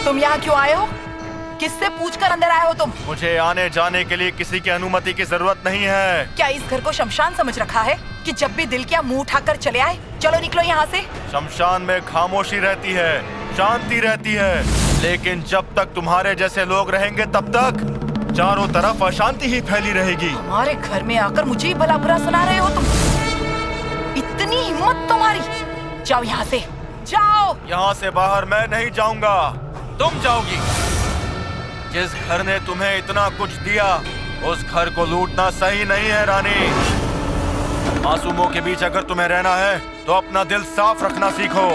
तुम यहाँ क्यों आए हो? किससे पूछकर अंदर आए हो तुम? मुझे आने जाने के लिए किसी की अनुमति की जरूरत नहीं है। क्या इस घर को शमशान समझ रखा है कि जब भी दिल किया मुंह उठाकर चले आए? चलो निकलो यहाँ से। शमशान में खामोशी रहती है, शांति रहती है, लेकिन जब तक तुम्हारे जैसे लोग रहेंगे तब तक चारों तरफ अशांति ही फैली रहेगी। हमारे घर में आकर मुझे ही भला बुरा सुना रहे हो तुम? इतनी हिम्मत तुम्हारी? जाओ यहाँ से, जाओ। यहाँ से बाहर मैं नहीं जाऊंगा, तुम जाओगी। जिस घर ने तुम्हें इतना कुछ दिया उस घर को लूटना सही नहीं है रानी। मासूमों के बीच अगर तुम्हें रहना है तो अपना दिल साफ रखना सीखो,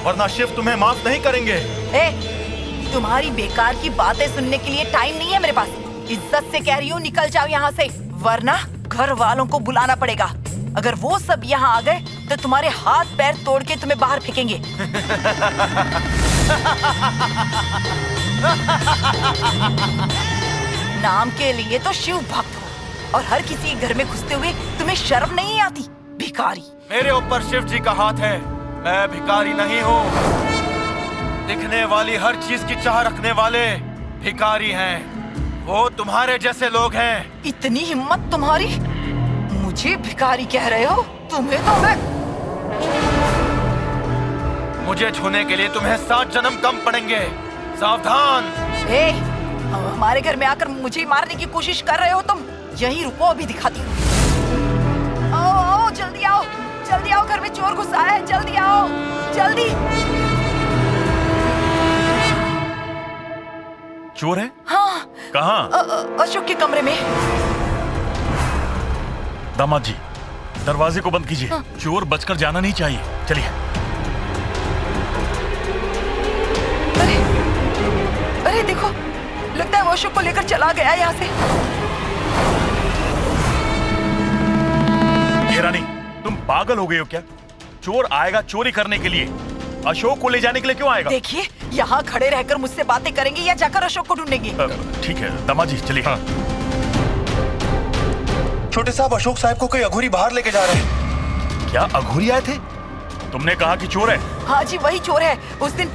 वरना शिव तुम्हें माफ नहीं करेंगे। तुम्हारी बेकार की बातें सुनने के लिए टाइम नहीं है मेरे पास। इज्जत से कह रही हूँ, निकल जाओ यहाँ से, वरना घर वालों को बुलाना पड़ेगा। अगर वो सब यहाँ आ गए तो तुम्हारे हाथ पैर तोड़ के तुम्हें बाहर फेंकेंगे। नाम के लिए तो शिव भक्त हो और हर किसी घर में घुसते हुए तुम्हें शर्म नहीं आती? भिखारी। मेरे ऊपर शिव जी का हाथ है, मैं भिखारी नहीं हूँ। दिखने वाली हर चीज की चाह रखने वाले भिखारी हैं। वो तुम्हारे जैसे लोग हैं। इतनी हिम्मत तुम्हारी? मुझे भिखारी कह रहे हो? तुम्हें तो मैं... मुझे छूने के लिए तुम्हें 7 जन्म कम पड़ेंगे, सावधान। हमारे घर में आकर मुझे मारने की कोशिश कर रहे हो तुम? यहीं रुको, अभी दिखाती हूँ। आओ आओ, जल्दी आओ, जल्दी आओ, घर में चोर घुसा है, जल्दी आओ, जल्दी। चोर है? हाँ। कहाँ? अशोक के कमरे में। दामाद जी, दरवाजे को बंद कीजिए। हाँ। चोर बचकर जाना नहीं चाहिए। चलिए। अरे देखो, लगता है वो अशोक को लेकर चला गया यहाँ से। ये रानी, तुम पागल हो गए हो क्या? चोर आएगा चोरी करने के लिए, अशोक को ले जाने के लिए क्यों आएगा? देखिए, यहाँ खड़े रहकर मुझसे बातें करेंगे या जाकर अशोक को ढूंढेंगे? ठीक है दामाद जी, चलिए। हाँ। छोटे साहब, अशोक साहब को कोई अघोरी बाहर लेके जा रहे हैं। क्या अघोरी आए थे? तुमने कहा कि चोर है। हाँ जी, वही चोर है। उस दिन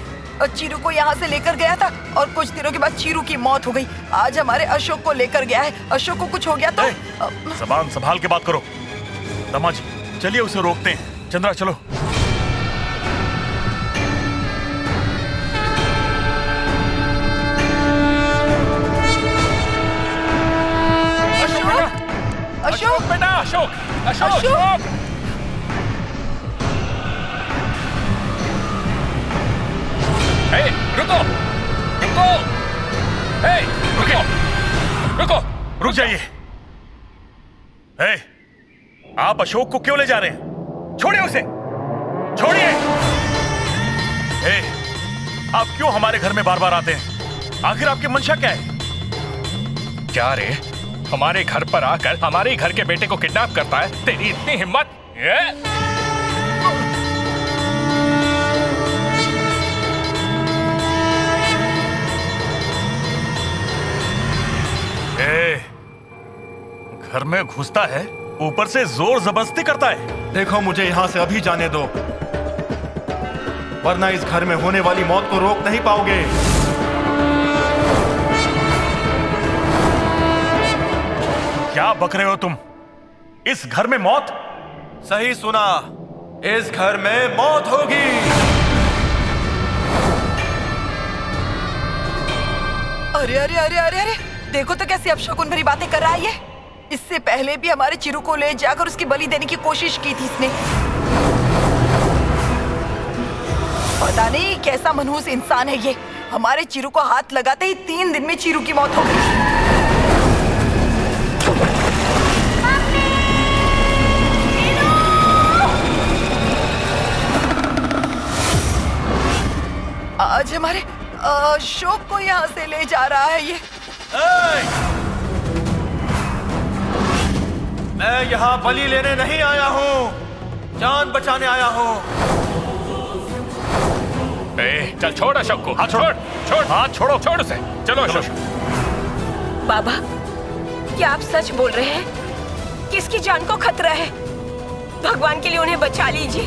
चीरू को यहाँ से लेकर गया था और कुछ दिनों के बाद चीरू की मौत हो गई। आज हमारे अशोक को लेकर गया है। अशोक को कुछ हो गया तो... ज़बान संभाल के बात करो। दामाद जी, चलिए उसे रोकते हैं। चंद्रा, चलो। अशोक बेटा, अशोक, अशोक, अशोक। रुको, रुको, रुको, रुको, रुक जाइए। आप अशोक को क्यों ले जा रहे हैं? छोड़िए उसे, छोड़िए। आप क्यों हमारे घर में बार बार आते हैं? आखिर आपकी मंशा क्या है? क्या रे, हमारे घर पर आकर हमारे ही घर के बेटे को किडनैप करता है? तेरी इतनी हिम्मत? घर में घुसता है, ऊपर से जोर जबरदस्ती करता है। देखो, मुझे यहाँ से अभी जाने दो, वरना इस घर में होने वाली मौत को रोक नहीं पाओगे। क्या बक रहे हो तुम? इस घर में मौत? सही सुना, इस घर में मौत होगी। अरे अरे अरे अरे अरे, देखो तो कैसी अपशकुन भरी बातें कर रहा है ये। इससे पहले भी हमारे चिरू को ले जाकर उसकी बलि देने की कोशिश की थी इसने। पता नहीं कैसा मनहूस इंसान है ये। हमारे चिरू को हाथ लगाते ही 3 दिन में चिरू की मौत हो गई। आज हमारे अशोक को यहाँ से ले जा रहा है ये। मैं यहाँ बलि लेने नहीं आया हूँ, जान बचाने आया हूँ। चल छोड़ अशोक को। हाँ छोड़, छोड़, हाथ छोड़ो, छोड़ उसे। चलो अशोक। बाबा, क्या आप सच बोल रहे हैं? किसकी जान को खतरा है? भगवान के लिए उन्हें बचा लीजिए।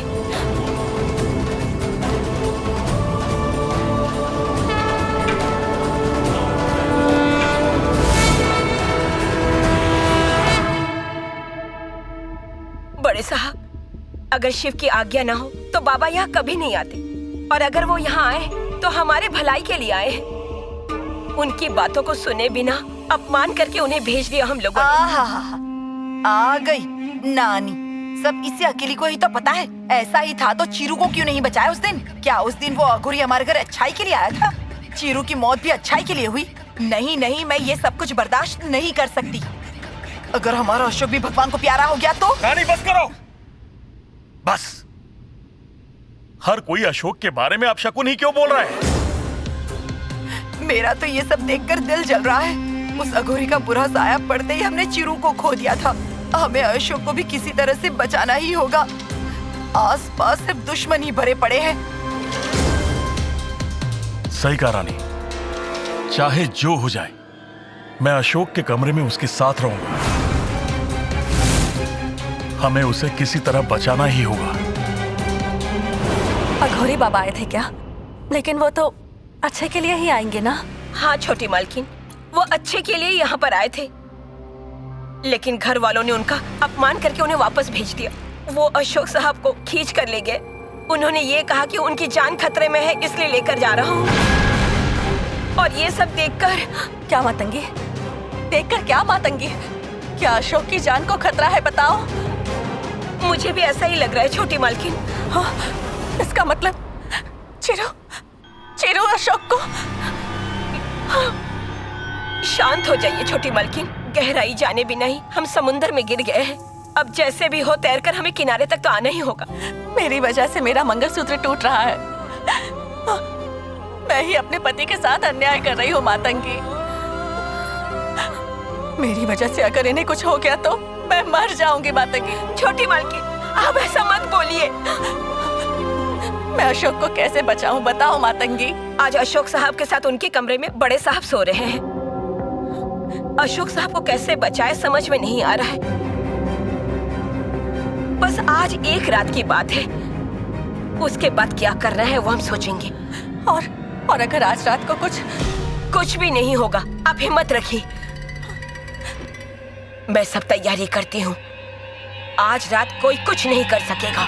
अगर शिव की आज्ञा ना हो तो बाबा यहाँ कभी नहीं आते, और अगर वो यहाँ आए तो हमारे भलाई के लिए आए। उनकी बातों को सुने बिना अपमान करके उन्हें भेज दिया हम लोगों ने। आ गई नानी। सब इसे अकेली को ही तो पता है। ऐसा ही था तो चीरू को क्यों नहीं बचाया उस दिन? क्या उस दिन वो अघोरी हमारे घर अच्छाई के लिए आया था? चीरू की मौत भी अच्छाई के लिए हुई। नहीं नहीं, मैं ये सब कुछ बर्दाश्त नहीं कर सकती। अगर हमारा अशोक भी भगवान को प्यारा हो गया तो? रानी बस करो, बस। हर कोई अशोक के बारे में अपशकुन ही क्यों बोल रहा है? मेरा तो ये सब देखकर दिल जल रहा है। उस अघोरी का बुरा साया पड़ते ही हमने चीरू को खो दिया था। हमें अशोक को भी किसी तरह से बचाना ही होगा। आसपास सिर्फ दुश्मन ही भरे पड़े हैं। सही कहा रानी, चाहे जो हो जाए मैं अशोक के कमरे में उसके साथ रहूंगा। हमें उसे किसी तरह बचाना ही होगा। अघोरी बाबा आए थे क्या? लेकिन वो तो अच्छे के लिए ही आएंगे ना? हाँ छोटी मालकिन, वो अच्छे के लिए यहाँ पर आए थे, लेकिन घर वालों ने उनका अपमान करके उन्हें वापस भेज दिया। वो अशोक साहब को खींच कर ले गए। उन्होंने ये कहा कि उनकी जान खतरे में है, इसलिए लेकर जा रहा हूँ। और ये सब देखकर क्या मातंगी? देखकर क्या मातंगी? क्या अशोक की जान को खतरा है? बताओ। मुझे भी ऐसा ही लग रहा है छोटी मालकिन। हाँ, इसका मतलब चिरू अशोक को। शांत हो जाइए छोटी मालकिन। गहराई जाने बिना ही हम समुंदर में गिर गए हैं। अब जैसे भी हो तैरकर हमें किनारे तक तो आना ही होगा। मेरी वजह से मेरा मंगलसूत्र टूट रहा है। मैं ही अपने पति के साथ अन्याय कर रही हूँ मातंगी। मेरी वजह से अगर इन्हें कुछ हो गया तो मैं मर जाऊंगी मातंगी। छोटी मालकिन, आप ऐसा मत बोलिए। मैं अशोक को कैसे बचाऊं बताओ मातंगी। आज अशोक साहब के साथ उनके कमरे में बड़े साहब सो रहे हैं। अशोक साहब को कैसे बचाए समझ में नहीं आ रहा है। बस आज एक रात की बात है, उसके बाद क्या करना है वो हम सोचेंगे। और अगर आज रात को कुछ भी नहीं होगा, आप हिम्मत रखिए। मैं सब तैयारी करती हूँ। आज रात कोई कुछ नहीं कर सकेगा।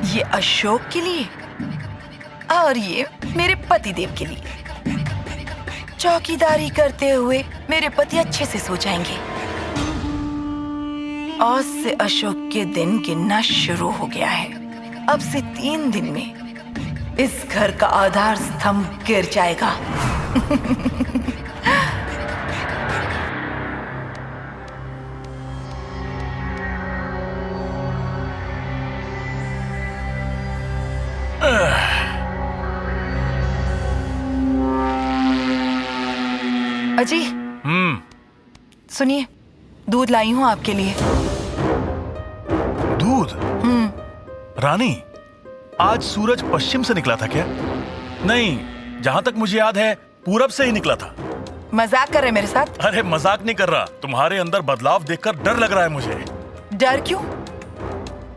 ये अशोक के लिए और ये मेरे पतिदेव के लिए। चौकीदारी करते हुए मेरे पति अच्छे से सो जाएंगे। आज से अशोक के दिन गिनना शुरू हो गया है। अब से 3 दिन में इस घर का आधार स्तंभ गिर जाएगा। अजी, सुनिए, दूध लाई हूँ आपके लिए। दूध? रानी, आज सूरज पश्चिम से निकला था क्या? नहीं, जहाँ तक मुझे याद है पूरब से ही निकला था। मजाक कर रहे मेरे साथ? अरे मजाक नहीं कर रहा, तुम्हारे अंदर बदलाव देखकर डर लग रहा है मुझे। डर क्यों?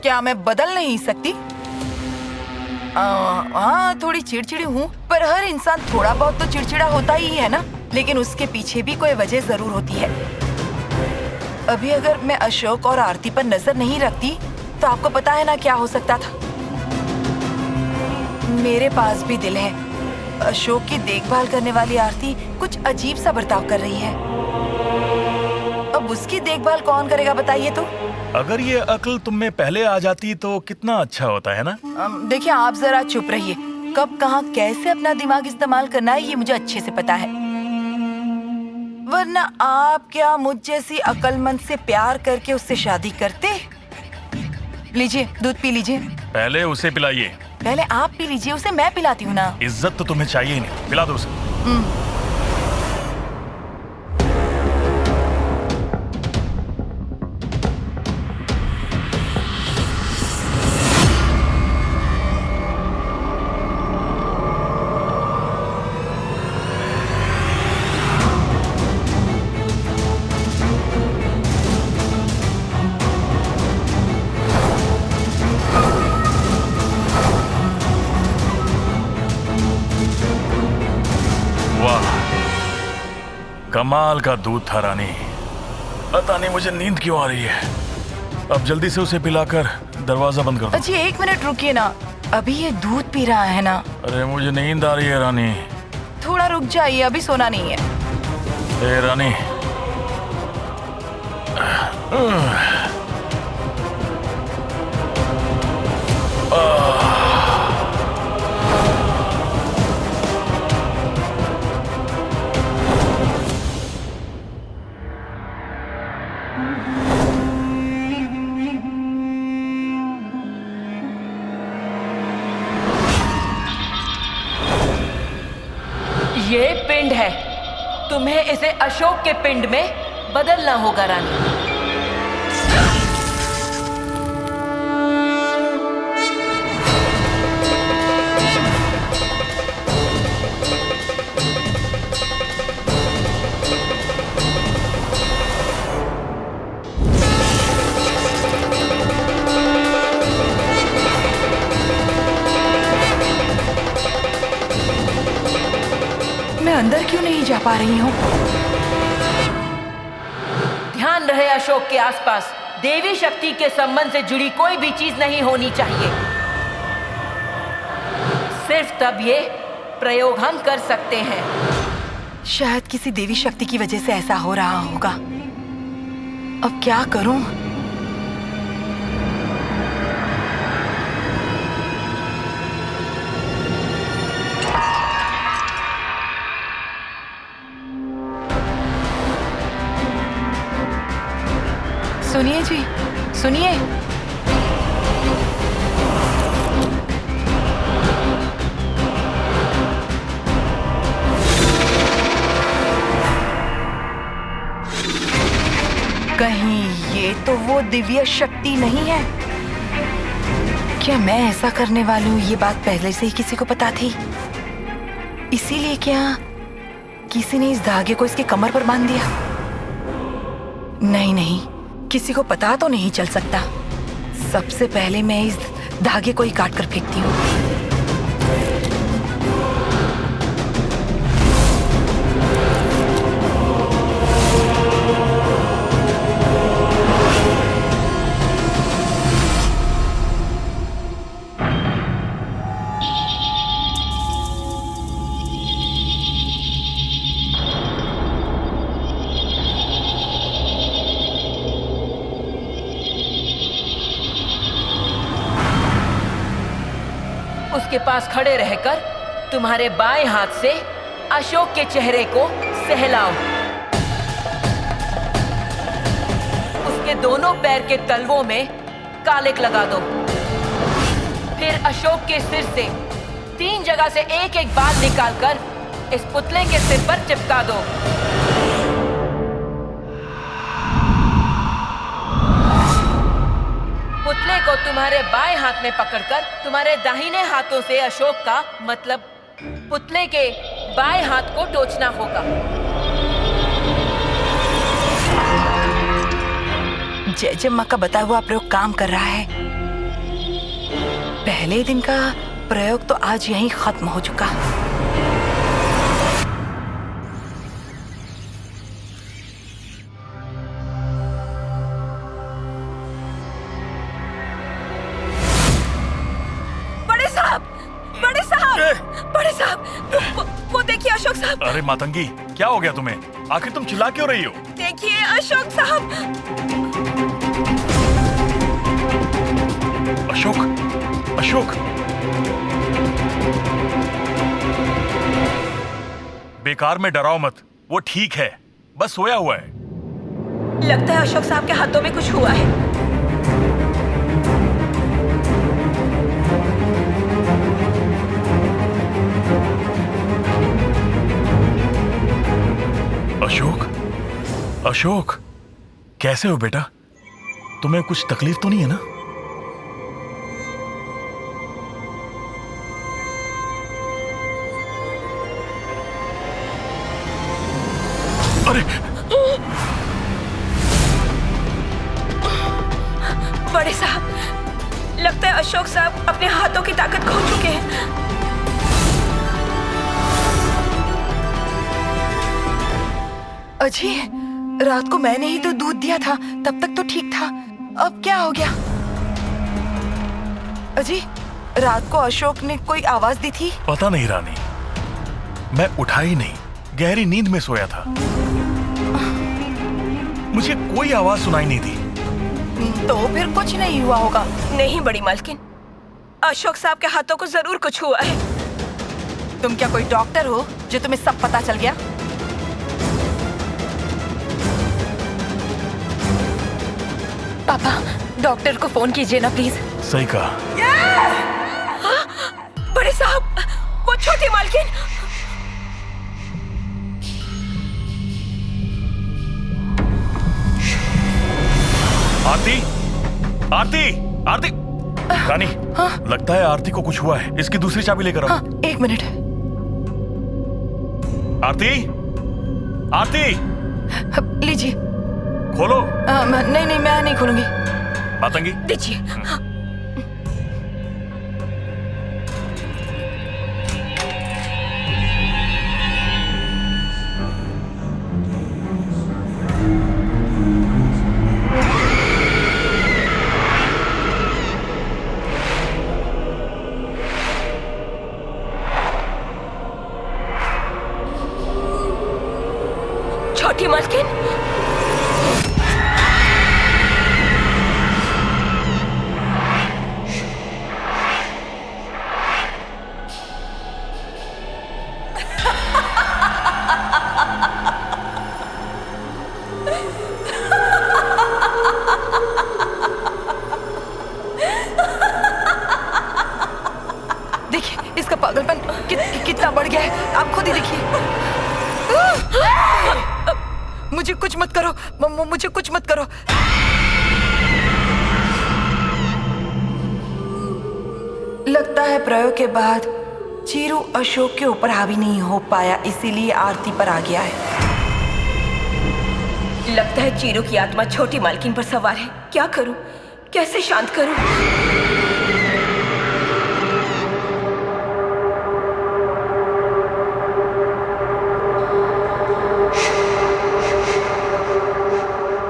क्या मैं बदल नहीं सकती? हाँ, थोड़ी चिड़चिड़ी हूँ, पर हर इंसान थोड़ा बहुत तो चिड़चिड़ा होता ही है ना। लेकिन उसके पीछे भी कोई वजह जरूर होती है। अभी अगर मैं अशोक और आरती पर नजर नहीं रखती तो आपको पता है ना क्या हो सकता था। मेरे पास भी दिल है। अशोक की देखभाल करने वाली आरती कुछ अजीब सा बर्ताव कर रही है। अब उसकी देखभाल कौन करेगा बताइए तो? अगर ये अक्ल तुम में पहले आ जाती तो कितना अच्छा होता है ना। देखिए, आप जरा चुप रहिए। कब कहाँ कैसे अपना दिमाग इस्तेमाल करना है ये मुझे अच्छे से पता है। वरना आप क्या मुझ जैसी अक्लमंद से प्यार करके उससे शादी करते? लीजिए, दूध पी लीजिए। पहले उसे पिलाइए। पहले आप पी लीजिए, उसे मैं पिलाती हूँ ना। इज्जत तो तुम्हें चाहिए ही नहीं, पिला दो उसे। कमाल का दूध था रानी। पता नहीं मुझे नींद क्यों आ रही है। अब जल्दी से उसे पिलाकर दरवाजा बंद कर दो। जी 1 मिनट रुकिए ना, अभी ये दूध पी रहा है ना। अरे मुझे नींद आ रही है रानी। थोड़ा रुक जाइए, अभी सोना नहीं है। ए रानी, ये पिंड है, तुम्हें इसे अशोक के पिंड में बदलना होगा रानी। मैं अंदर क्यों नहीं जा पा रही हूँ? ध्यान रहे, अशोक के आसपास देवी शक्ति के संबंध से जुड़ी कोई भी चीज नहीं होनी चाहिए। सिर्फ तब ये प्रयोग हम कर सकते हैं। शायद किसी देवी शक्ति की वजह से ऐसा हो रहा होगा। अब क्या करूं? सुनिए जी, सुनिए। कहीं ये तो वो दिव्य शक्ति नहीं है? क्या मैं ऐसा करने वाली हूँ ये बात पहले से ही किसी को पता थी? इसीलिए क्या किसी ने इस धागे को इसके कमर पर बांध दिया? नहीं नहीं, किसी को पता तो नहीं चल सकता। सबसे पहले मैं इस धागे को ही काट कर फेंकती हूँ। उसके पास खड़े रहकर तुम्हारे बाएं हाथ से अशोक के चेहरे को सहलाओ। उसके दोनों पैर के तलवों में कालिक लगा दो। फिर अशोक के सिर से 3 जगह से एक एक बाल निकालकर इस पुतले के सिर पर चिपका दो। पुतले को तुम्हारे बाएं हाथ में पकड़कर तुम्हारे दाहिने हाथों से अशोक का मतलब पुतले के बाएं हाथ को टोचना होगा। जय जय माँ का बताया हुआ प्रयोग काम कर रहा है। पहले दिन का प्रयोग तो आज यहीं खत्म हो चुका। बड़े साहब, वो देखिए अशोक साहब। अरे मातंगी, क्या हो गया तुम्हें? आखिर तुम चिल्ला क्यों रही हो? देखिए अशोक साहब। अशोक, अशोक, बेकार में डराओ मत, वो ठीक है, बस सोया हुआ है। लगता है अशोक साहब के हाथों में कुछ हुआ है। अशोक, कैसे हो बेटा? तुम्हें कुछ तकलीफ तो नहीं है ना? अरे बड़े साहब, लगता है अशोक साहब अपने हाथों की ताकत खो चुके हैं। अजी, रात को मैंने ही तो दूध दिया था, तब तक तो ठीक था। अब क्या हो गया? अजी, रात को अशोक ने कोई आवाज दी थी? पता नहीं रानी, मैं उठा ही नहीं, गहरी नींद में सोया था। मुझे कोई आवाज सुनाई नहीं दी। तो फिर कुछ नहीं हुआ होगा। नहीं बड़ी मालकिन, अशोक साहब के हाथों को जरूर कुछ हुआ है। तुम क्या कोई डॉक्टर हो जो तुम्हें सब पता चल गया? पापा, डॉक्टर को फोन कीजिए ना प्लीज। सही कहा। बड़े साहब, वो छोटी मालकिन। आरती, आरती, आरती। रानी, लगता है आरती को कुछ हुआ है। इसकी दूसरी चाबी लेकर आओ। हाँ, एक मिनट। आरती, आरती, लीजिए। खोलो। नहीं नहीं, मैं नहीं खोलूंगी। मातंगी, दीजिए। छोटी मालकिन, देखिए इसका पागलपन कितना बढ़ गया है, आप खुद ही देखिए। मुझे कुछ मत करो, मुझे कुछ मत करो। लगता है प्रयोग के बाद चीरू अशोक के ऊपर हावी नहीं हो पाया, इसीलिए आरती पर आ गया है। लगता है चीरू की आत्मा छोटी मालकिन पर सवार है। क्या करूं, कैसे शांत करूं?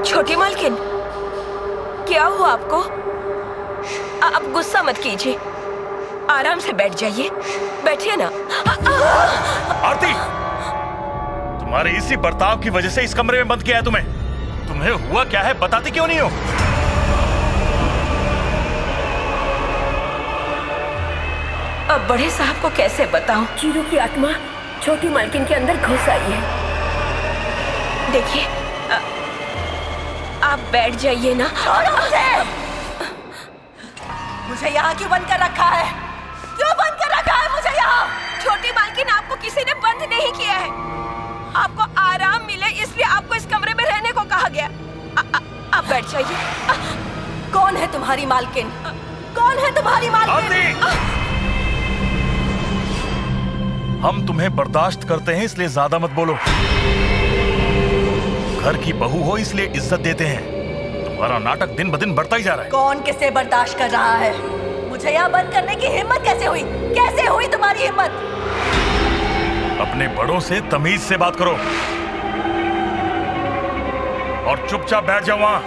छोटी मालकिन, क्या हुआ आपको? आप गुस्सा मत कीजिए, आराम से बैठ जाइए। बैठिए ना। आरती, तुम्हारे इसी बर्ताव की वजह से इस कमरे में बंद किया है तुम्हें। तुम्हें हुआ क्या है, बताती क्यों नहीं हो? अब बड़े साहब को कैसे बताऊं? चीरू की आत्मा छोटी मालकिन के अंदर घुस आई है। देखिए, आप बैठ जाइए ना। मुझे यहाँ क्यों बंद कर रखा है? क्यों बंद कर रखा है मुझे यहाँ? छोटी मालकिन, आपको किसी ने बंद नहीं किया है। आपको आराम मिले इसलिए आपको इस कमरे में रहने को कहा गया। आप बैठ जाइए। कौन है तुम्हारी मालकिन? कौन है तुम्हारी मालकिन? हम तुम्हें बर्दाश्त करते हैं इसलिए ज्यादा मत बोलो। घर की बहू हो इसलिए इज्जत देते हैं। तुम्हारा नाटक दिन ब दिन बढ़ता ही जा रहा है। कौन किसे बर्दाश्त कर रहा है? मुझे यहाँ बंद करने की हिम्मत कैसे हुई? कैसे हुई तुम्हारी हिम्मत? अपने बड़ों से तमीज से बात करो और चुपचाप बैठ जाओ वहां।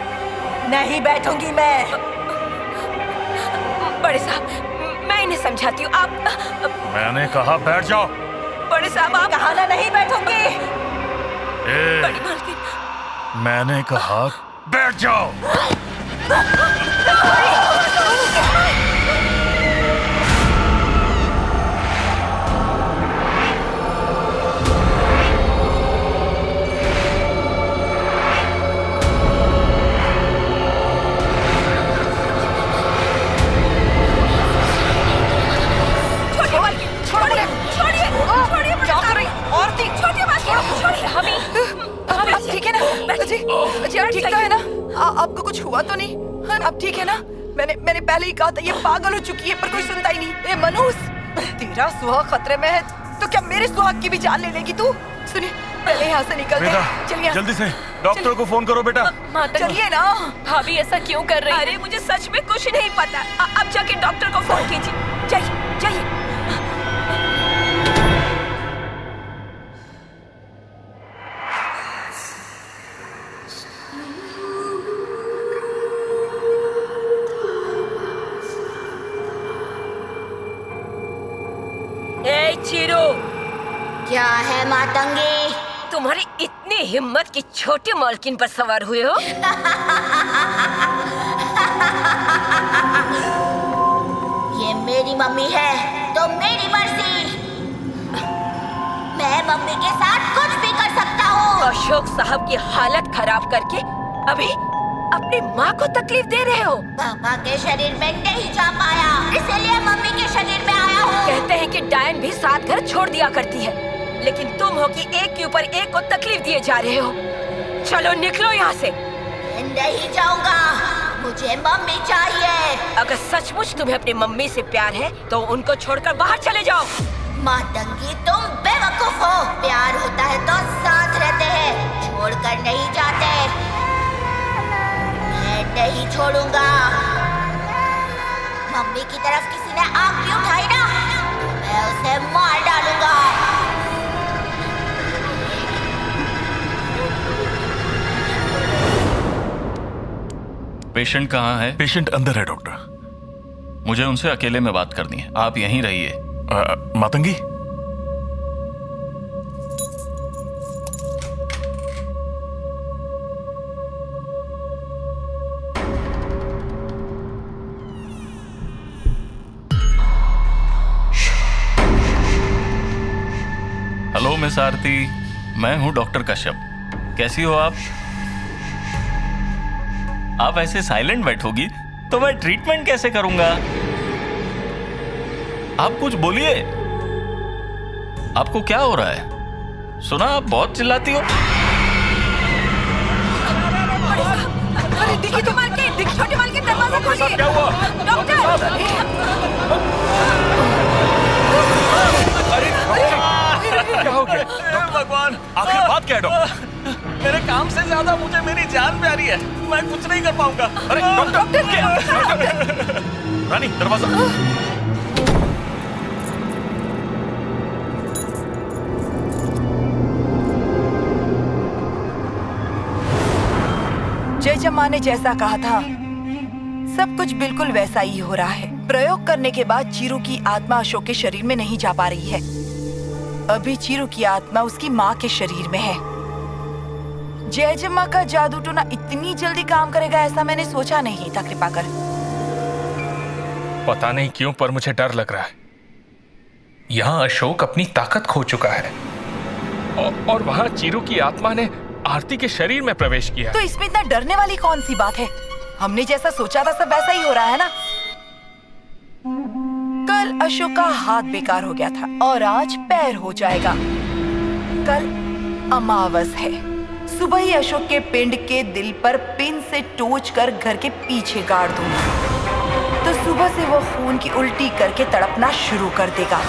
नहीं बैठूंगी मैं। बड़े साहब, मैं इन्हें समझाती हूँ। आप मैंने कहा बैठ जाओ। बड़े साहब, आप कहा ना नहीं बैठूंगी। बड़ी मालकिन, मैंने कहा बैठ जाओ। छोटी मालकिन, छोड़िए, छोड़िए, छोड़िए बड़े साहब। आरती, छोटी मालकिन, छोड़िए। आप ठीक है ना? जी, आपको कुछ हुआ तो नहीं? हाँ, आप ठीक है ना? मैंने पहले ही कहा था ये पागल हो चुकी है, पर कोई सुनता ही नहीं। ए मनोज, तेरा सुहाग खतरे में है तो क्या मेरे सुहाग की भी जान ले लेगी तू? सुनिए, पहले यहाँ से निकलते हैं। चलिए जल्दी से डॉक्टर को फोन करो बेटा। चलिए ना। भाभी ऐसा क्यों कर रही है? अरे मुझे सच में कुछ नहीं पता। अब जाके डॉक्टर को फोन कीजिए। जाइए जाइए। चीरू, क्या है मातंगी? तुम्हारी इतनी हिम्मत कि छोटी मालकिन पर सवार हुए हो? ये मेरी मम्मी है तो मेरी मर्जी। मैं मम्मी के साथ कुछ भी कर सकता हूँ। अशोक साहब की हालत खराब करके अभी अपनी माँ को तकलीफ दे रहे हो? पापा के शरीर में नहीं जा पाया, इसलिए मम्मी के शरीर में आया हूँ। कहते हैं कि डायन भी साथ घर छोड़ दिया करती है, लेकिन तुम हो कि एक के ऊपर एक को तकलीफ दिए जा रहे हो। चलो निकलो यहाँ से। नहीं जाऊंगा, मुझे मम्मी चाहिए। अगर सचमुच तुम्हें अपनी मम्मी से प्यार है तो उनको छोड़कर बाहर चले जाओ। मातंगी, तुम बेवकूफ हो। प्यार होता है तो साथ रहते हैं, छोड़कर नहीं जाते। मैं नहीं छोड़ूंगा। मम्मी की तरफ किसी ने आंख भी उठाई ना, तो मैं उसे मार डालूंगा। पेशेंट कहाँ है? पेशेंट अंदर है डॉक्टर। मुझे उनसे अकेले में बात करनी है, आप यहीं रहिए। मातंगी, हेलो मिस आरती, मैं हूं डॉक्टर कश्यप। कैसी हो आप? आप ऐसे साइलेंट बैठोगी तो मैं ट्रीटमेंट कैसे करूंगा? आप कुछ बोलिए, आपको क्या हो रहा है? सुना आप बहुत चिल्लाती हो। अरे देखिए तो मालकिन, छोटे मालकिन दरवाजा खोलिए। क्या हुआ? डॉक्टर! क्या हो गया? भगवान, आखिर बात क्या है डॉक्टर? मेरे काम से ज्यादा मुझे मेरी जान प्यारी है, मैं कुछ नहीं कर पाऊंगा। अरे डॉक्टर! रानी, दरवाजा। जयजम्मा ने जैसा कहा था सब कुछ बिल्कुल वैसा ही हो रहा है। प्रयोग करने के बाद चीरू की आत्मा अशोक के शरीर में नहीं जा पा रही है। अभी चीरू की आत्मा उसकी माँ के शरीर में है। जयजम्मा का जादू टोना इतनी जल्दी काम करेगा ऐसा मैंने सोचा नहीं था कृपाकर। पता नहीं क्यों पर मुझे डर लग रहा है। यहाँ अशोक अपनी ताकत खो चुका है और वहाँ चीरू की आत्मा ने आरती के शरीर में प्रवेश किया। तो इसमें इतना डरने वाली कौन सी बात है? हमने जैसा सोचा था सब वैसा ही हो रहा है ना। कल अशोक का हाथ बेकार हो गया था और आज पैर हो जाएगा। कल अमावस है। सुबह ही अशोक के पिंड के दिल पर पिन से टोच कर घर के पीछे गाड़ दूंगी तो सुबह से वो खून की उल्टी करके तड़पना शुरू कर देगा।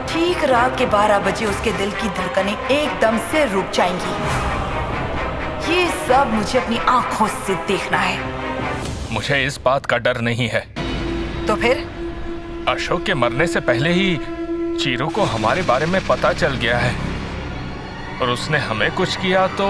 ठीक रात के 12 बजे उसके दिल की धड़कनें एकदम से रुक जाएंगी। ये सब मुझे अपनी आंखों से देखना है। मुझे इस बात का डर नहीं है। तो फिर? अशोक के मरने से पहले ही चीरू को हमारे बारे में पता चल गया है और उसने हमें कुछ किया तो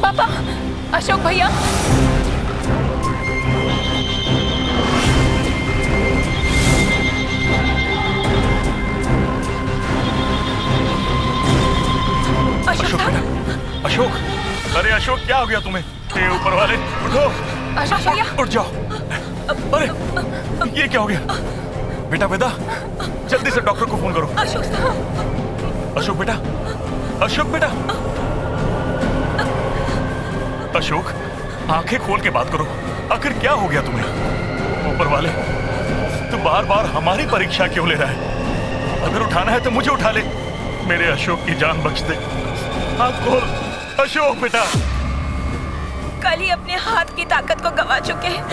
पापा, अशोक भैया। अशोक बेटा, अशोक! अरे अशोक, क्या हो गया तुम्हें? हे ऊपर वाले, उठो! अशोक भैया, उठ जाओ। अरे ये क्या हो गया? बेटा वेदा, जल्दी से डॉक्टर को फोन करो। अशोक साहब। अशोक बेटा, अशोक बेटा, अशोक आंखें खोल के बात करो। आखिर क्या हो गया तुम्हें? ऊपर वाले, तू बार बार हमारी परीक्षा क्यों ले रहा है? अगर उठाना है तो मुझे उठा ले। मेरे अशोक की जान बख्श दे। आंख खोल अशोक बेटा। कल ही अपने हाथ की ताकत को गवा चुके हैं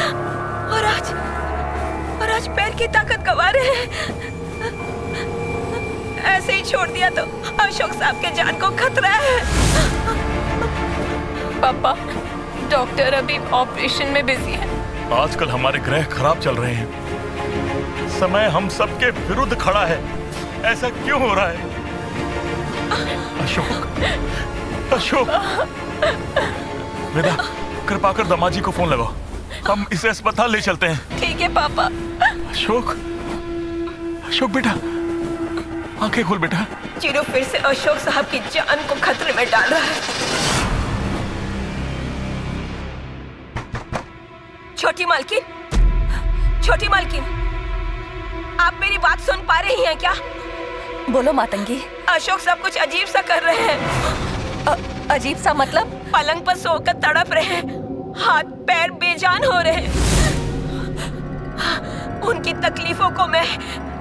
और आज पैर की ताकत गवा रहे हैं। ऐसे ही छोड़ दिया तो अशोक साहब के जान को खतरा है। पापा, डॉक्टर अभी ऑपरेशन में बिजी है। आजकल हमारे ग्रह खराब चल रहे हैं। समय हम सबके विरुद्ध खड़ा है। ऐसा क्यों हो रहा है? अशोक, वेदा, कृपा कर दामाजी को फोन लगाओ। हम इसे अस्पताल ले चलते हैं। ठीक है पापा। अशोक बेटा, आंखें खोल बेटा। चिरू फिर से अशोक साहब की जान को खतरे में डाल रहा है। छोटी मालकिन, आप मेरी बात सुन पा रही हैं क्या? बोलो मातंगी। अशोक साहब कुछ अजीब सा कर रहे हैं। अजीब सा मतलब? पलंग पर सोकर तड़प रहे हैं, हाथ पैर बेजान हो रहे हैं। उनकी तकलीफों को मैं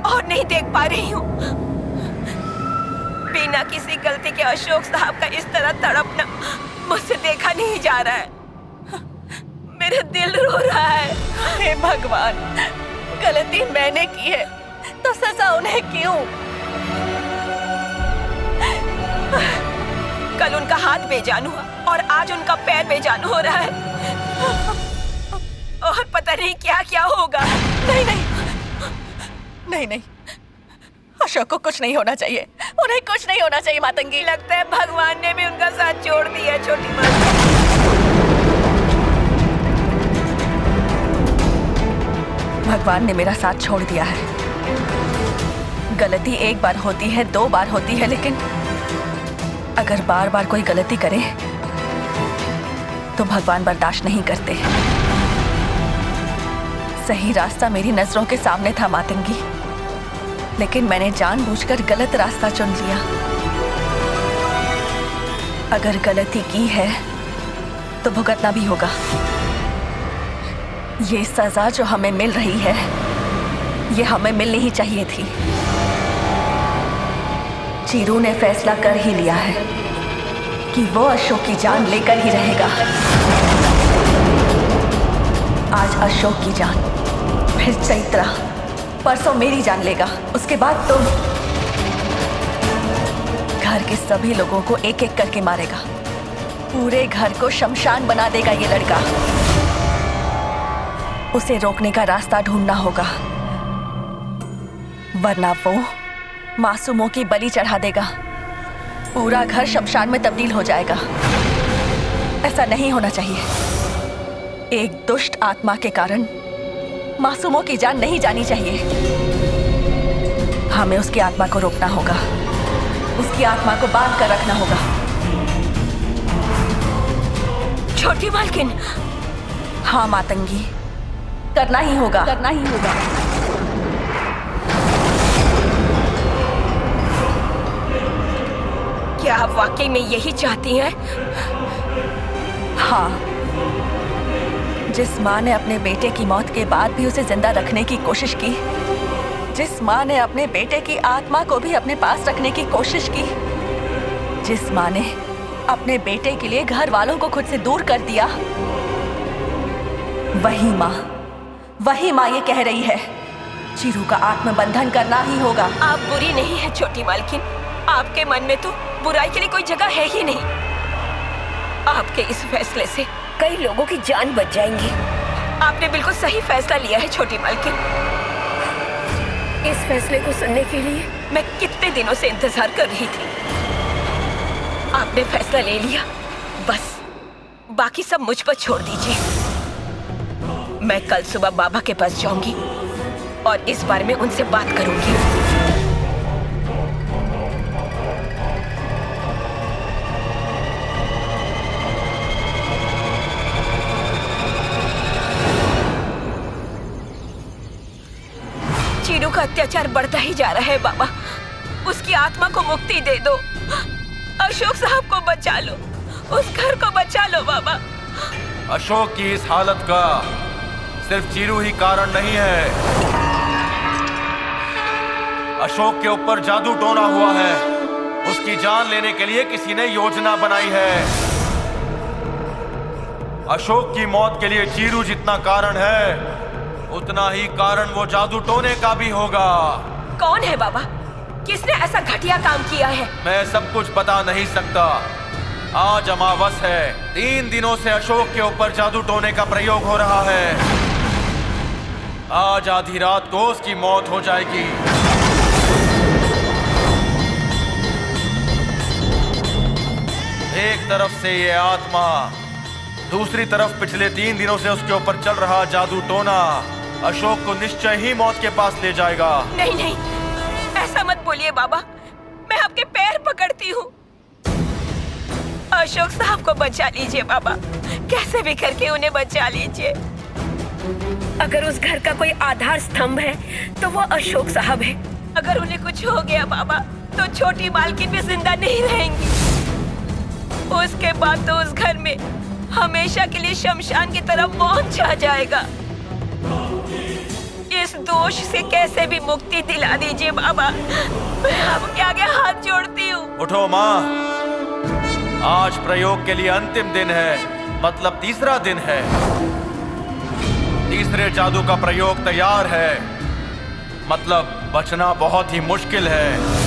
और नहीं देख पा रही हूँ। बिना किसी गलती के अशोक साहब का इस तरह तड़पना मुझसे देखा नहीं जा रहा है। मेरा दिल रो रहा है। हे भगवान, गलती मैंने की है तो सजा उन्हें क्यों? कल उनका हाथ बेजान हुआ और आज उनका पैर बेजान हो रहा है और पता नहीं क्या क्या होगा। नहीं, अशोक को कुछ नहीं होना चाहिए। उन्हें कुछ नहीं होना चाहिए मातंगी। लगता है भगवान ने भी उनका साथ छोड़ दिया है। छोटी माँ, भगवान ने मेरा साथ छोड़ दिया है। गलती एक बार होती है, 2 बार होती है, लेकिन अगर बार बार कोई गलती करे तो भगवान बर्दाश्त नहीं करते। सही रास्ता मेरी नजरों के सामने था मातंगी, लेकिन मैंने जानबूझकर गलत रास्ता चुन लिया। अगर गलती की है तो भुगतना भी होगा। ये सजा जो हमें मिल रही है, ये हमें मिलनी ही चाहिए थी। चीरू ने फैसला कर ही लिया है कि वो अशोक की जान लेकर ही रहेगा। आज अशोक की जान, फिर चैत्रा, परसों मेरी जान लेगा। उसके बाद तुम। घर के सभी लोगों को एक एक करके मारेगा। पूरे घर को शमशान बना देगा ये लड़का। उसे रोकने का रास्ता ढूंढना होगा, वरना वो मासूमों की बलि चढ़ा देगा। पूरा घर शमशान में तब्दील हो जाएगा। ऐसा नहीं होना चाहिए। एक दुष्ट आत्मा के कारण मासूमों की जान नहीं जानी चाहिए। हमें उसकी आत्मा को रोकना होगा। उसकी आत्मा को बांध कर रखना होगा। छोटी मालकिन। हाँ मातंगी, करना ही होगा। क्या आप वाकई में यही चाहती हैं? हाँ। जिस माँ ने अपने बेटे की मौत के बाद भी उसे जिंदा रखने की कोशिश की, जिस माँ ने अपने बेटे की आत्मा को भी अपने पास रखने की कोशिश की, जिस माँ ने अपने बेटे के लिए घर वालों को खुद से दूर कर दिया, वही माँ ये कह रही है, चीरू का आत्मबंधन करना ही होगा। आप बुरी नहीं है छोटी मालकिन। आपके मन में तो बुराई के लिए कोई जगह है ही नहीं। आपके इस फैसले से कई लोगों की जान बच जाएंगी। आपने बिल्कुल सही फैसला लिया है छोटी मालकिन। इस फैसले को सुनने के लिए मैं कितने दिनों से इंतजार कर रही थी। आपने फैसला ले लिया, बस बाकी सब मुझ पर छोड़ दीजिए। मैं कल सुबह बाबा के पास जाऊंगी और इस बारे में उनसे बात करूंगी। चीरू का अत्याचार बढ़ता ही जा रहा है बाबा। उसकी आत्मा को मुक्ति दे दो। अशोक साहब को बचा लो, उस घर को बचा लो बाबा। अशोक की इस हालत का सिर्फ चीरू ही कारण नहीं है। अशोक के ऊपर जादू टोना हुआ है। उसकी जान लेने के लिए किसी ने योजना बनाई है। अशोक की मौत के लिए चीरू जितना कारण है, उतना ही कारण वो जादू टोने का भी होगा। कौन है बाबा? किसने ऐसा घटिया काम किया है? मैं सब कुछ बता नहीं सकता। आज अमावस है। 3 दिनों से अशोक के ऊपर जादू टोने का प्रयोग हो रहा है। आज आधी रात को उसकी मौत हो जाएगी। एक तरफ से ये आत्मा, दूसरी तरफ पिछले 3 दिनों से उसके ऊपर चल रहा जादू टोना अशोक को निश्चय ही मौत के पास ले जाएगा। नहीं नहीं, ऐसा मत बोलिए बाबा, मैं आपके पैर पकड़ती हूँ। अशोक साहब को बचा लीजिए बाबा, कैसे भी करके उन्हें बचा लीजिए। अगर उस घर का कोई आधार स्तंभ है तो वो अशोक साहब है। अगर उन्हें कुछ हो गया बाबा तो छोटी मालकिन भी जिंदा नहीं रहेंगी। उसके बाद तो उस घर में हमेशा के लिए शमशान की तरफ मौत छा जाएगा। इस दोष से कैसे भी मुक्ति दिला दीजिए बाबा, मैं आपके आगे हाथ जोड़ती हूँ। उठो माँ, आज प्रयोग के लिए अंतिम दिन है, मतलब तीसरा दिन है। तीसरे जादू का प्रयोग तैयार है, मतलब बचना बहुत ही मुश्किल है।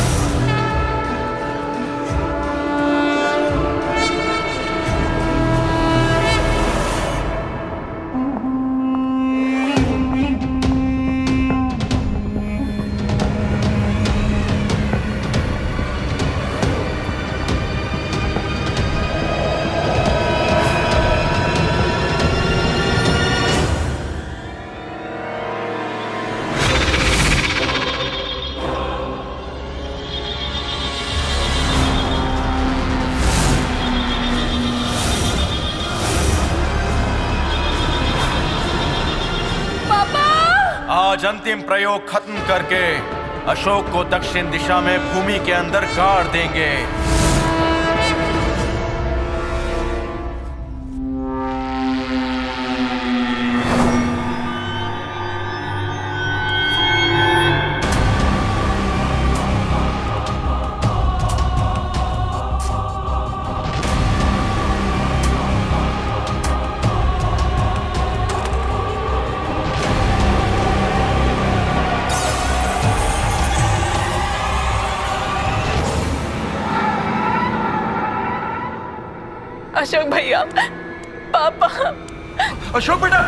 आज अंतिम प्रयोग खत्म करके अशोक को दक्षिण दिशा में भूमि के अंदर गाड़ देंगे। अशोक भैया, पापा। अशोक बेटा,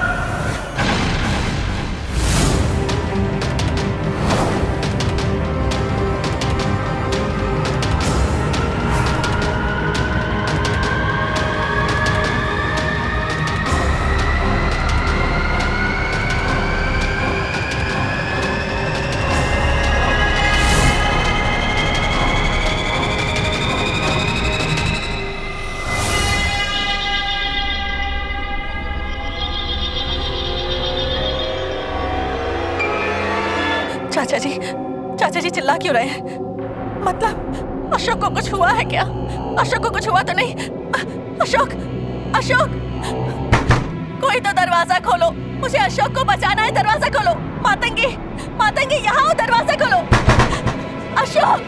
चाचा जी चिल्ला क्यों रहे हैं? मतलब अशोक को कुछ हुआ है क्या? अशोक को कुछ हुआ तो नहीं? अशोक, अशोक, कोई तो दरवाजा खोलो, मुझे अशोक को बचाना है। दरवाजा खोलो। मातंगी, मातंगी, यहाँ हो, दरवाजा खोलो। अशोक,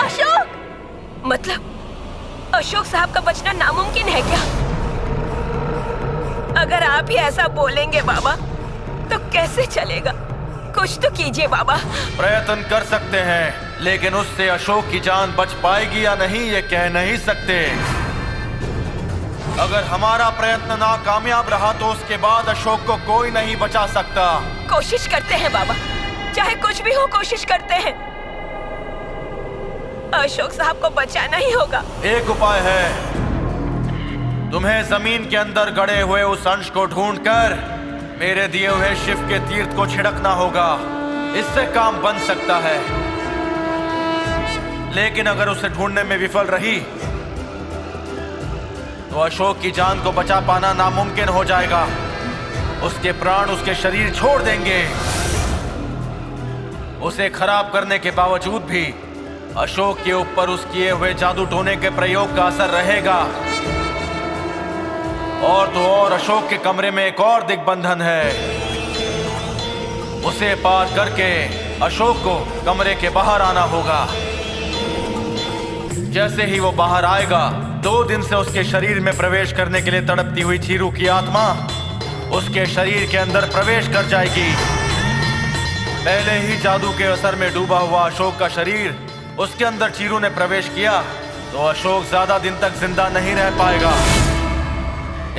अशोक। मतलब अशोक साहब का बचना नामुमकिन है क्या? अगर आप ही ऐसा बोलेंगे बाबा तो कैसे चलेगा? कुछ तो कीजिए बाबा। प्रयत्न कर सकते हैं, लेकिन उससे अशोक की जान बच पाएगी या नहीं ये कह नहीं सकते। अगर हमारा प्रयत्न नाकामयाब रहा तो उसके बाद अशोक को कोई नहीं बचा सकता। कोशिश करते हैं बाबा, चाहे कुछ भी हो कोशिश करते हैं। अशोक साहब को बचाना ही होगा। एक उपाय है, तुम्हें जमीन के अंदर गड़े हुए उस अंश को ढूंढकर मेरे दिए हुए शिव के तीर्थ को छिड़कना होगा। इससे काम बन सकता है, लेकिन अगर उसे ढूंढने में विफल रही तो अशोक की जान को बचा पाना नामुमकिन हो जाएगा। उसके प्राण उसके शरीर छोड़ देंगे। उसे खराब करने के बावजूद भी अशोक के ऊपर उस किए हुए जादू टोने के प्रयोग का असर रहेगा। और तो और अशोक के कमरे में एक और दिग्बंधन है। उसे पार करके अशोक को कमरे के बाहर आना होगा। जैसे ही वो बाहर आएगा, 2 दिन से उसके शरीर में प्रवेश करने के लिए तड़पती हुई चीरू की आत्मा उसके शरीर के अंदर प्रवेश कर जाएगी। पहले ही जादू के असर में डूबा हुआ अशोक का शरीर उसके अंदर चीरू ने प्रवेश किया तो अशोक ज्यादा दिन तक जिंदा नहीं रह पाएगा।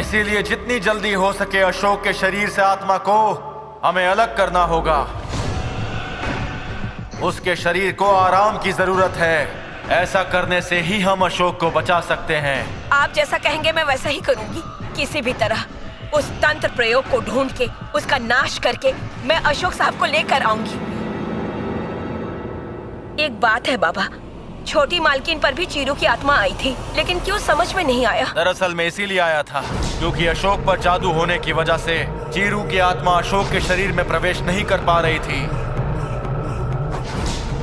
इसीलिए जितनी जल्दी हो सके अशोक के शरीर से आत्मा को हमें अलग करना होगा। उसके शरीर को आराम की जरूरत है। ऐसा करने से ही हम अशोक को बचा सकते हैं। आप जैसा कहेंगे मैं वैसा ही करूंगी। किसी भी तरह उस तंत्र प्रयोग को ढूंढ के उसका नाश करके मैं अशोक साहब को लेकर आऊंगी। एक बात है बाबा, छोटी मालकिन पर भी चीरू की आत्मा आई थी, लेकिन क्यों समझ में नहीं आया। दरअसल में इसीलिए आया था क्योंकि अशोक पर जादू होने की वजह से चीरू की आत्मा अशोक के शरीर में प्रवेश नहीं कर पा रही थी।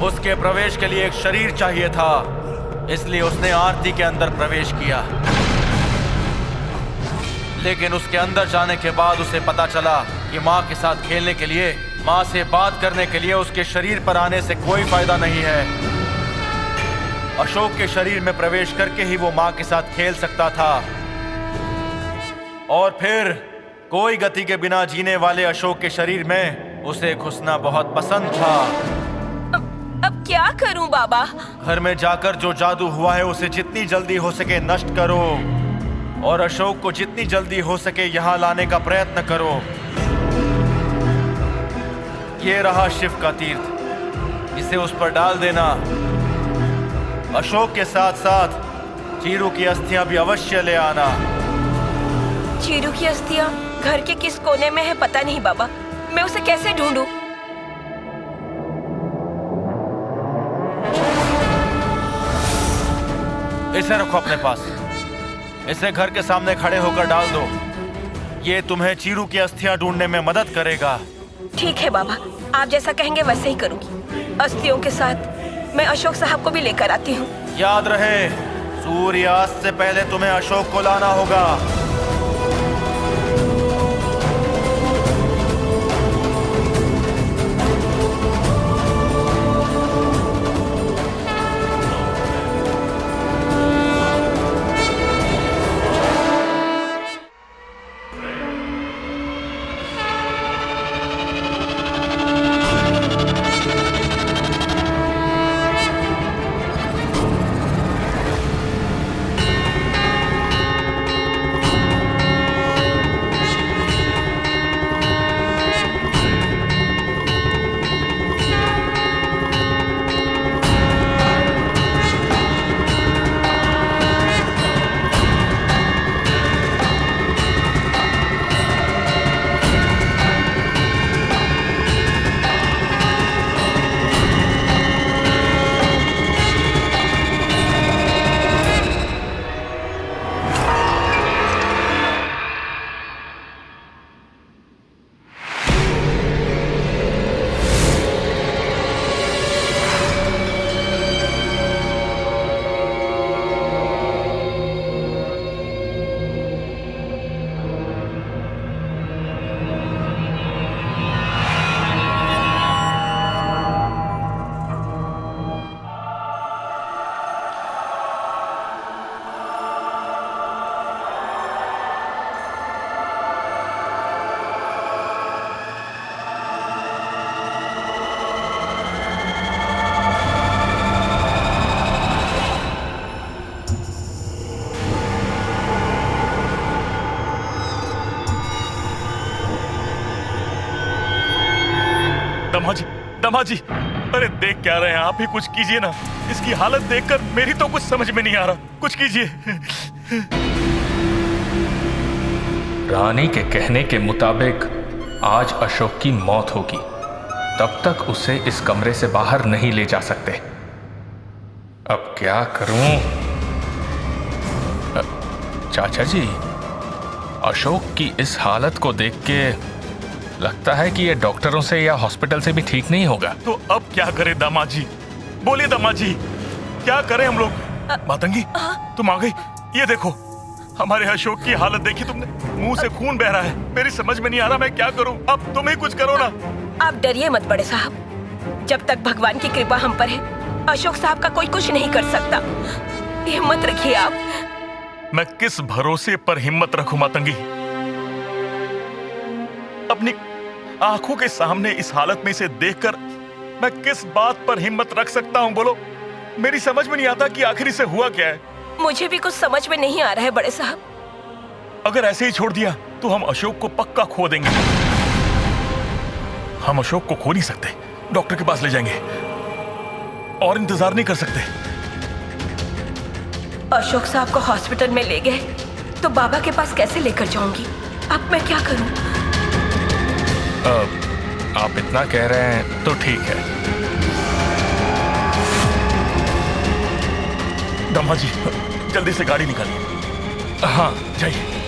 उसके प्रवेश के लिए एक शरीर चाहिए था, इसलिए उसने आरती के अंदर प्रवेश किया। लेकिन उसके अंदर जाने के बाद उसे पता चला कि माँ के साथ खेलने के लिए, माँ से बात करने के लिए उसके शरीर पर आने से कोई फायदा नहीं है। अशोक के शरीर में प्रवेश करके ही वो माँ के साथ खेल सकता था। और फिर कोई गति के बिना जीने वाले अशोक के शरीर में उसे घुसना बहुत पसंद था। अब क्या करूं बाबा? घर में जाकर जो जादू हुआ है उसे जितनी जल्दी हो सके नष्ट करो और अशोक को जितनी जल्दी हो सके यहाँ लाने का प्रयत्न करो। ये रहा शिव का तीर्थ, इसे उस पर डाल देना। अशोक के साथ साथ चीरू की अस्थियां भी अवश्य ले आना। चीरू की अस्थियां घर के किस कोने में है पता नहीं बाबा, मैं उसे कैसे ढूंढूं? इसे रखो अपने पास, इसे घर के सामने खड़े होकर डाल दो। ये तुम्हें चीरू की अस्थियां ढूंढने में मदद करेगा। ठीक है बाबा, आप जैसा कहेंगे वैसे ही करूंगी। अस्थियों के साथ मैं अशोक साहब को भी लेकर आती हूँ। याद रहे, सूर्यास्त से पहले तुम्हें अशोक को लाना होगा। दमाजी, अरे देख क्या रहे हैं आप? ही कुछ कीजिए ना, इसकी हालत देखकर मेरी तो कुछ समझ में नहीं आ रहा। कुछ कीजिए। रानी के कहने के मुताबिक आज अशोक की मौत होगी, तब तक उसे इस कमरे से बाहर नहीं ले जा सकते। अब क्या करूं? चाचा जी, अशोक की इस हालत को देख के लगता है कि ये डॉक्टरों से या हॉस्पिटल से भी ठीक नहीं होगा। तो अब क्या करे दामाजी? बोलिए दामाजी। क्या करें हम लोग? मातंगी, तुम आ गई। ये देखो, हमारे अशोक की हालत देखी तुमने? मुंह से खून बह रहा है। मेरी समझ में नहीं आ रहा मैं क्या करूं। अब तुम ही कुछ करो ना। आप डरिए मत बड़े साहब, जब तक भगवान की कृपा हम पर है, अशोक साहब का कोई कुछ नहीं कर सकता। हिम्मत रखिए आप। मैं किस भरोसे पर हिम्मत रखूं मातंगी? अपनी आंखों के सामने इस हालत में इसे देखकर मैं किस बात पर हिम्मत रख सकता हूं? बोलो, मेरी समझ में नहीं आता कि आखिर इसे हुआ क्या है। मुझे भी कुछ समझ में नहीं आ रहा है बड़े साहब। अगर ऐसे ही छोड़ दिया तो हम अशोक को पक्का खो देंगे। हम अशोक को खो नहीं सकते। डॉक्टर के पास ले जाएंगे और इंतजार नहीं कर सकते। अशोक साहब को हॉस्पिटल में ले गए तो बाबा के पास कैसे लेकर जाऊंगी? अब मैं क्या करूं? आप इतना कह रहे हैं तो ठीक है। दम्मा जी, जल्दी से गाड़ी निकालिए। हाँ, जाइए।